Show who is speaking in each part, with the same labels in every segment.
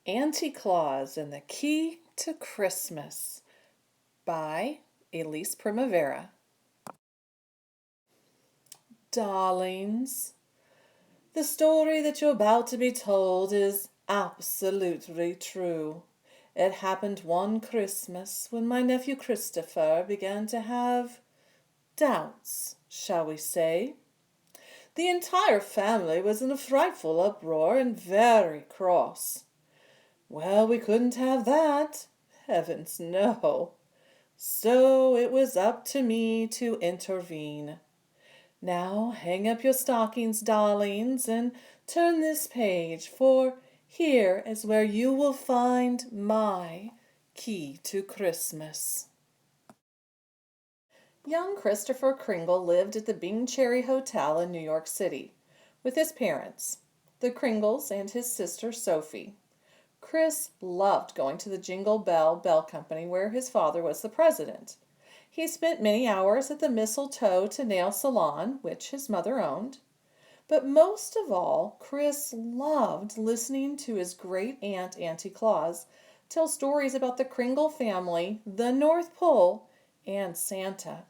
Speaker 1: Auntie Claus and the Key to Christmas by Elise Primavera. Darlings, the story that you're about to be told is absolutely true. It happened one Christmas when my nephew Christopher began to have doubts, shall we say. The entire family was in a frightful uproar and very cross. Well, we couldn't have that. Heavens, no. So it was up to me to intervene. Now hang up your stockings, darlings, and turn this page, for here is where you will find my key to Christmas. Young Christopher Kringle lived at the Bing Cherry Hotel in New York City with his parents, the Kringles, and his sister Sophie. Chris loved going to the Jingle Bell Company where his father was the president. He spent many hours at the Mistletoe to Nail Salon, which his mother owned. But most of all, Chris loved listening to his great aunt, Auntie Claus, tell stories about the Kringle family, the North Pole, and Santa.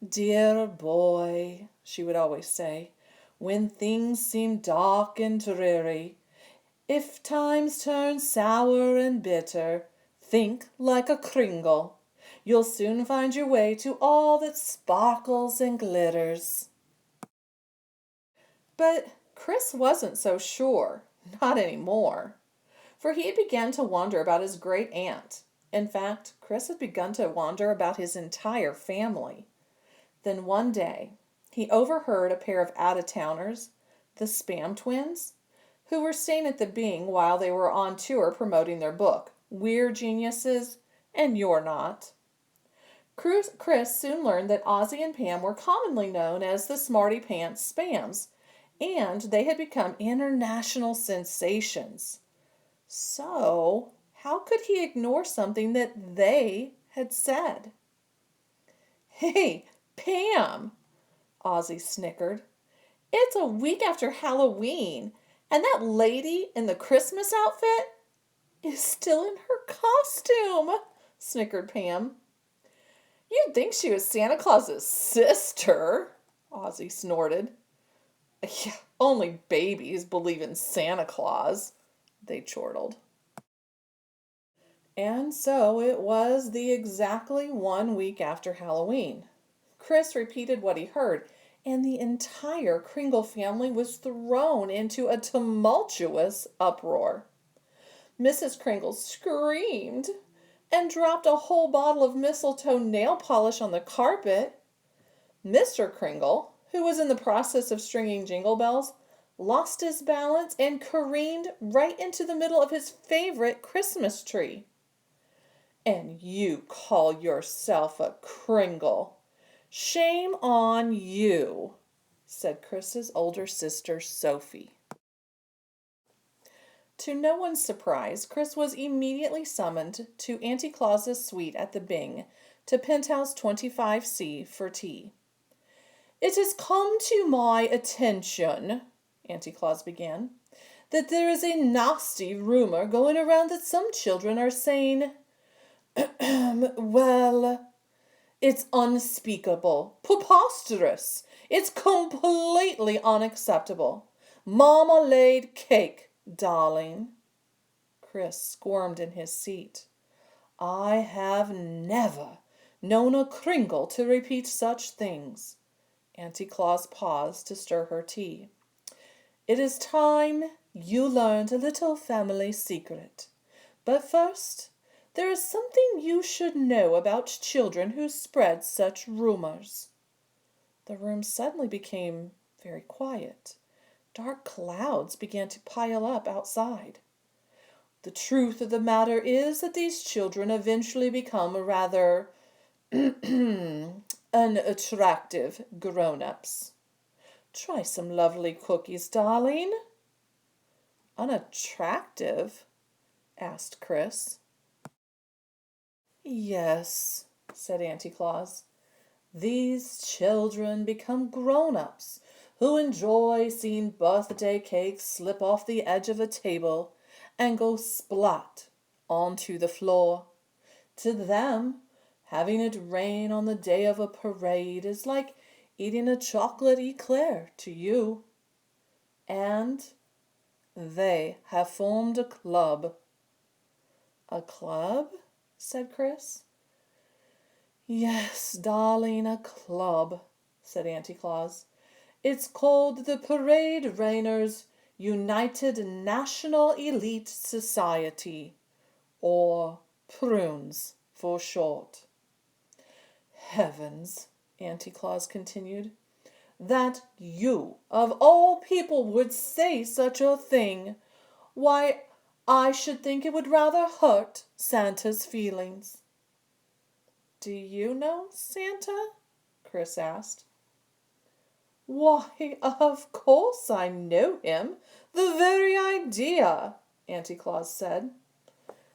Speaker 1: "Dear boy," she would always say, "when things seem dark and dreary, if times turn sour and bitter, think like a Kringle. You'll soon find your way to all that sparkles and glitters." But Chris wasn't so sure, not anymore, for he had begun to wonder about his great aunt. In fact, Chris had begun to wonder about his entire family. Then one day, he overheard a pair of out-of-towners, the Spam twins, who were staying at the Bing while they were on tour promoting their book, We're Geniuses, and You're Not. Chris soon learned that Ozzie and Pam were commonly known as the Smarty Pants Spams, and they had become international sensations. So, how could he ignore something that they had said? "Hey, Pam," Ozzie snickered. "It's a week after Halloween, and that lady in the Christmas outfit is still in her costume," snickered Pam. "You'd think she was Santa Claus's sister," Ozzie snorted. "Yeah, only babies believe in Santa Claus," they chortled. And so it was the exactly 1 week after Halloween. Chris repeated what he heard, and the entire Kringle family was thrown into a tumultuous uproar. Mrs. Kringle screamed and dropped a whole bottle of mistletoe nail polish on the carpet. Mr. Kringle, who was in the process of stringing jingle bells, lost his balance and careened right into the middle of his favorite Christmas tree. "And you call yourself a Kringle? Shame on you," said Chris's older sister, Sophie. To no one's surprise, Chris was immediately summoned to Auntie Claus's suite at the Bing, to Penthouse 25C, for tea. "It has come to my attention," Auntie Claus began, "that there is a nasty rumor going around that some children are saying, well, it's unspeakable, preposterous, it's completely unacceptable. Marmalade cake, darling." Chris squirmed in his seat. "I have never known a Kringle to repeat such things." Auntie Claus paused to stir her tea. "It is time you learned a little family secret. But first, there is something you should know about children who spread such rumors." The room suddenly became very quiet. Dark clouds began to pile up outside. "The truth of the matter is that these children eventually become rather unattractive grown-ups. Try some lovely cookies, darling." "Unattractive?" asked Chris. "Yes," said Auntie Claus. "These children become grown-ups who enjoy seeing birthday cakes slip off the edge of a table and go splat onto the floor. To them, having it rain on the day of a parade is like eating a chocolate eclair to you. And they have formed a club. A club? Said Chris. Yes, darling, a club, said Auntie Claus. It's called the Parade Rainers United National Elite Society, or Prunes for short. Heavens, Auntie Claus continued, that you, of all people, would say such a thing. Why, I should think it would rather hurt Santa's feelings. Do you know Santa? Chris asked. Why, of course I know him. The very idea, Auntie Claus said.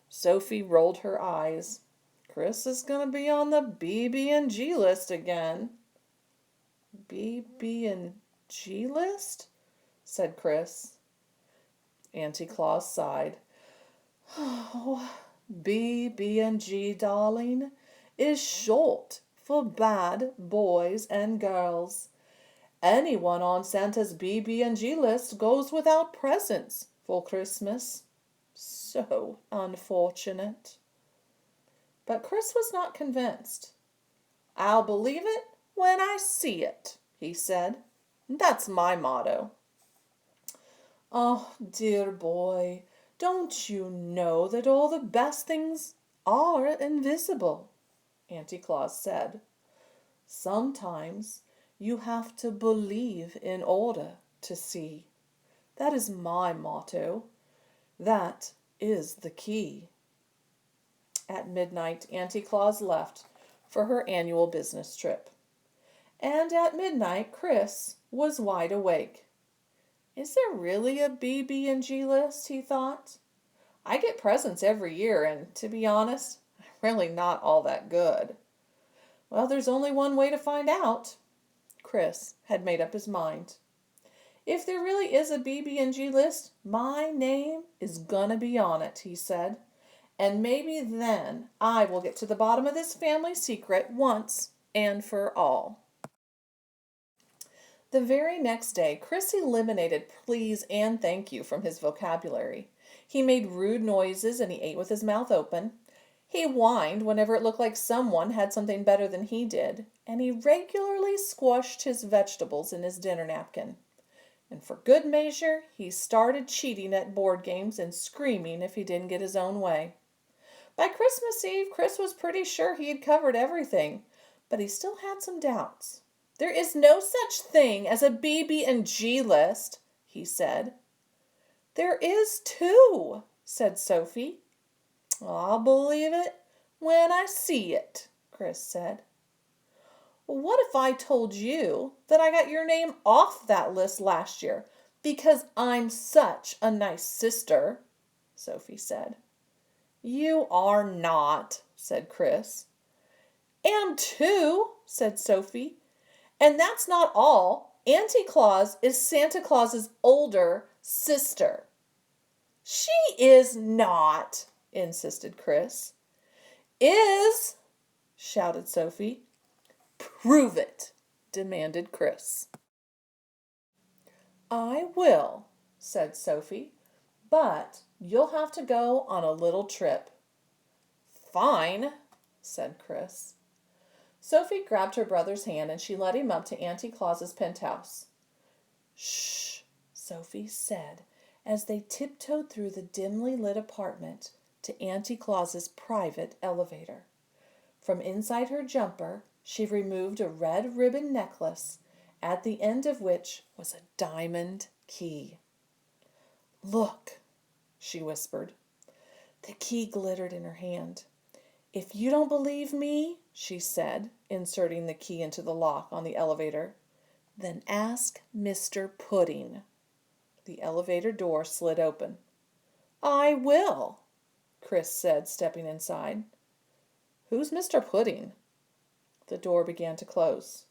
Speaker 1: Sophie rolled her eyes. Chris is going to be on the BB&G list again. BB&G list? Said Chris. Auntie Claus sighed. Oh, BB&G, darling, is short for bad boys and girls. Anyone on Santa's BB&G list goes without presents for Christmas. So unfortunate. But Chris was not convinced. I'll believe it when I see it, he said. That's my motto. Oh, dear boy, don't you know that all the best things are invisible? Auntie Claus said. Sometimes you have to believe in order to see. That is my motto. That is the key. At midnight, Auntie Claus left for her annual business trip. And at midnight, Chris was wide awake. Is there really a BB&G list, he thought? I get presents every year, and to be honest, I'm really not all that good. Well, there's only one way to find out. Chris had made up his mind. If there really is a BB&G list, my name is gonna be on it, he said. And maybe then I will get to the bottom of this family secret once and for all. The very next day, Chris eliminated please and thank you from his vocabulary. He made rude noises and he ate with his mouth open. He whined whenever it looked like someone had something better than he did, and he regularly squashed his vegetables in his dinner napkin. And for good measure, he started cheating at board games and screaming if he didn't get his own way. By Christmas Eve, Chris was pretty sure he had covered everything, but he still had some doubts. There is no such thing as a BB&G list, he said. There is too, said Sophie. I'll believe it when I see it, Chris said. What if I told you that I got your name off that list last year because I'm such a nice sister, Sophie said. You are not, said Chris. Am too, said Sophie. And that's not all. Auntie Claus is Santa Claus's older sister. She is not, insisted Chris. Is, shouted Sophie. Prove it, demanded Chris. I will, said Sophie, but you'll have to go on a little trip. Fine, said Chris. Sophie grabbed her brother's hand and she led him up to Auntie Claus's penthouse. Shh, Sophie said as they tiptoed through the dimly lit apartment to Auntie Claus's private elevator. From inside her jumper, she removed a red ribbon necklace, at the end of which was a diamond key. Look, she whispered. The key glittered in her hand. If you don't believe me, she said, inserting the key into the lock on the elevator, then ask Mr. Pudding. The elevator door slid open. I will, Chris said, stepping inside. Who's Mr. Pudding? The door began to close.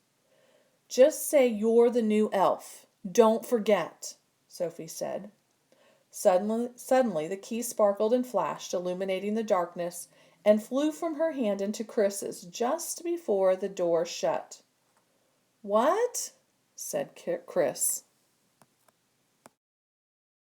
Speaker 1: Just say you're the new elf. Don't forget, Sophie said. Suddenly the key sparkled and flashed, illuminating the darkness, and flew from her hand into Chris's just before the door shut. "What?" said Chris.